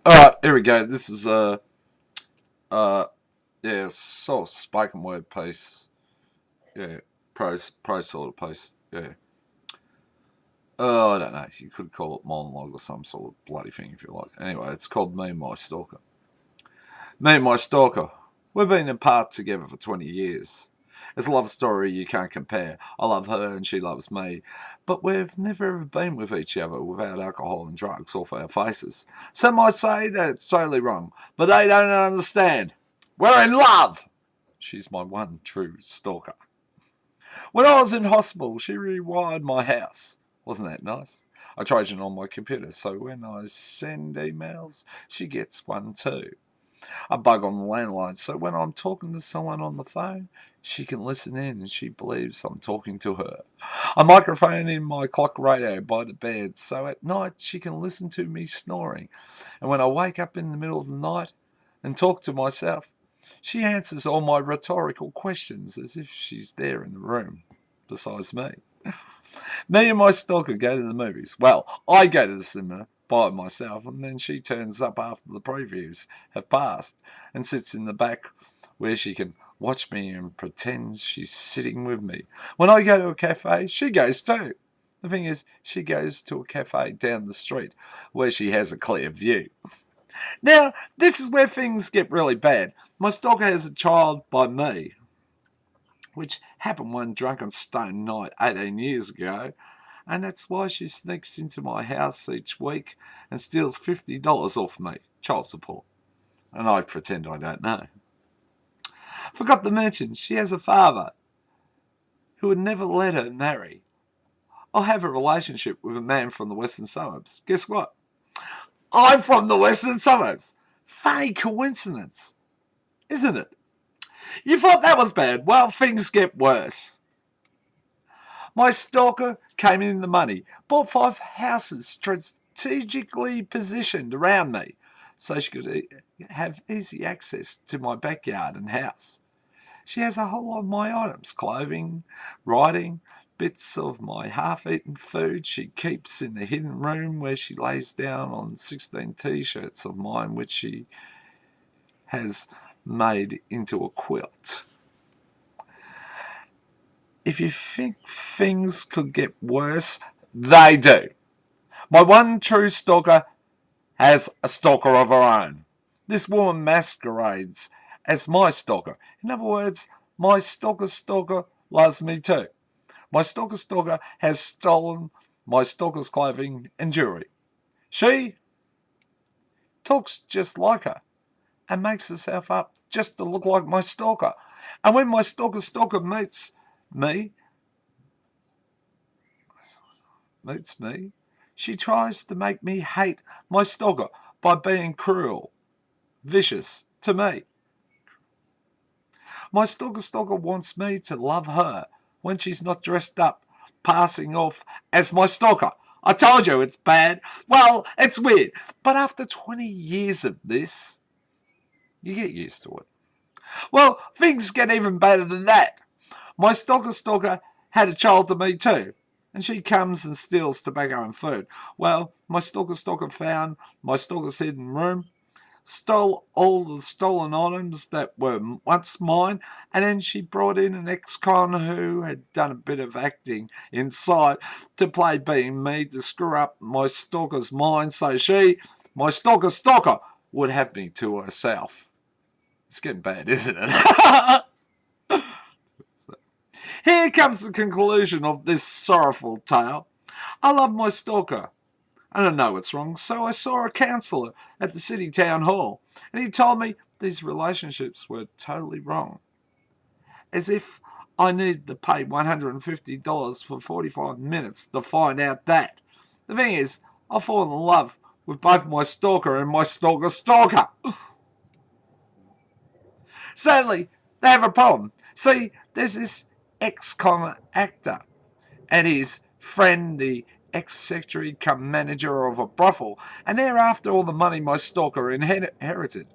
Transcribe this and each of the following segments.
Alright, here we go. This is uh yeah, sort of spoken word piece. Yeah. Pro sort of piece. Yeah. I don't know. You could call it monologue or some sort of bloody thing if you like. Anyway, it's called Me and My Stalker. Me and My Stalker. We've been apart together for 20 years. It's a love story you can't compare. I love her and she loves me. But we've never ever been with each other without alcohol and drugs off our faces. Some might say that it's totally wrong, but they don't understand. We're in love! She's my one true stalker. When I was in hospital, she rewired my house. Wasn't that nice? I Trojan on my computer, so when I send emails, she gets one too. I bug on the landline, so when I'm talking to someone on the phone, she can listen in and she believes I'm talking to her. A microphone in my clock radio by the bed, so at night she can listen to me snoring. And when I wake up in the middle of the night and talk to myself, she answers all my rhetorical questions as if she's there in the room, besides me. Me and my stalker go to the movies. Well, I go to the cinema by myself, and then she turns up after the previews have passed and sits in the back where she can watch me and pretends she's sitting with me. When I go to a cafe, she goes too. The thing is, she goes to a cafe down the street where she has a clear view. Now, this is where things get really bad. My stalker has a child by me, which happened one drunken stone night 18 years ago, and that's why she sneaks into my house each week and steals $50 off me, child support, and I pretend I don't know. Forgot to mention, she has a father who would never let her marry or have a relationship with a man from the western suburbs. Guess what? I'm from the western suburbs. Funny coincidence, isn't it? You thought that was bad? Well, things get worse. My stalker came in the money, bought 5 houses strategically positioned around me so she could have easy access to my backyard and house. She has a whole lot of my items, clothing, writing, bits of my half-eaten food she keeps in the hidden room where she lays down on 16 t-shirts of mine which she has made into a quilt. If you think things could get worse, they do. My one true stalker has a stalker of her own. This woman masquerades as my stalker. In other words, my stalker loves me too. My stalker has stolen my stalker's clothing and jewelry. She talks just like her and makes herself up just to look like my stalker. And when my stalker me, meets me, she tries to make me hate my stalker by being cruel, vicious to me. My stalker wants me to love her when she's not dressed up, passing off as my stalker. I told you it's bad. Well, it's weird. But after 20 years of this, you get used to it. Well, things get even better than that. My stalker had a child to me too, and she comes and steals tobacco and food. Well, my stalker found my stalker's hidden room, stole all the stolen items that were once mine, and then she brought in an ex-con who had done a bit of acting inside to play being me to screw up my stalker's mind so she, my stalker, would have me to herself. It's getting bad, isn't it? Here comes the conclusion of this sorrowful tale. I love my stalker. I don't know what's wrong, so I saw a counsellor at the city town hall, and he told me these relationships were totally wrong. As if I needed to pay $150 for 45 minutes to find out that. The thing is, I've fallen in love with both my stalker and my stalker. Sadly, they have a problem. See, there's this ex-con actor and his friend, the ex-secretary come manager of a brothel, and they're after all the money my stalker inherited.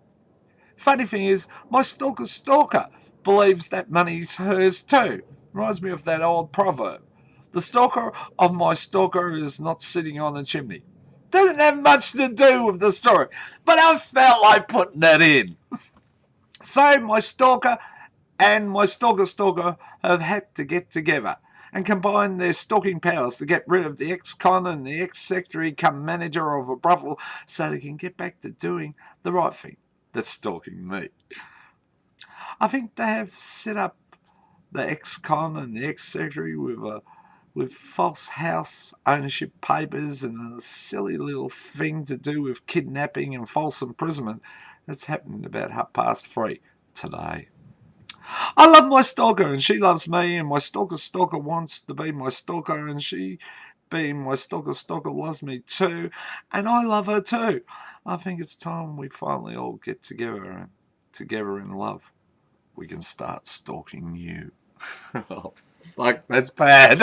Funny thing is, my stalker believes that money's hers too. Reminds me of that old proverb. The stalker of my stalker is not sitting on the chimney. Doesn't have much to do with the story, but I felt like putting that in. So my stalker and my stalker have had to get together and combine their stalking powers to get rid of the ex-con and the ex-secretary come manager of a brothel so they can get back to doing the right thing. That's stalking me. I think they have set up the ex-con and the ex-secretary with false house ownership papers and a silly little thing to do with kidnapping and false imprisonment. That's happened about 3:30 today. I love my stalker and she loves me, and my stalker wants to be my stalker, and she, being my stalker loves me too, and I love her too. I think it's time we finally all get together in love. We can start stalking you. Oh, fuck, that's bad.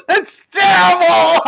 That's terrible.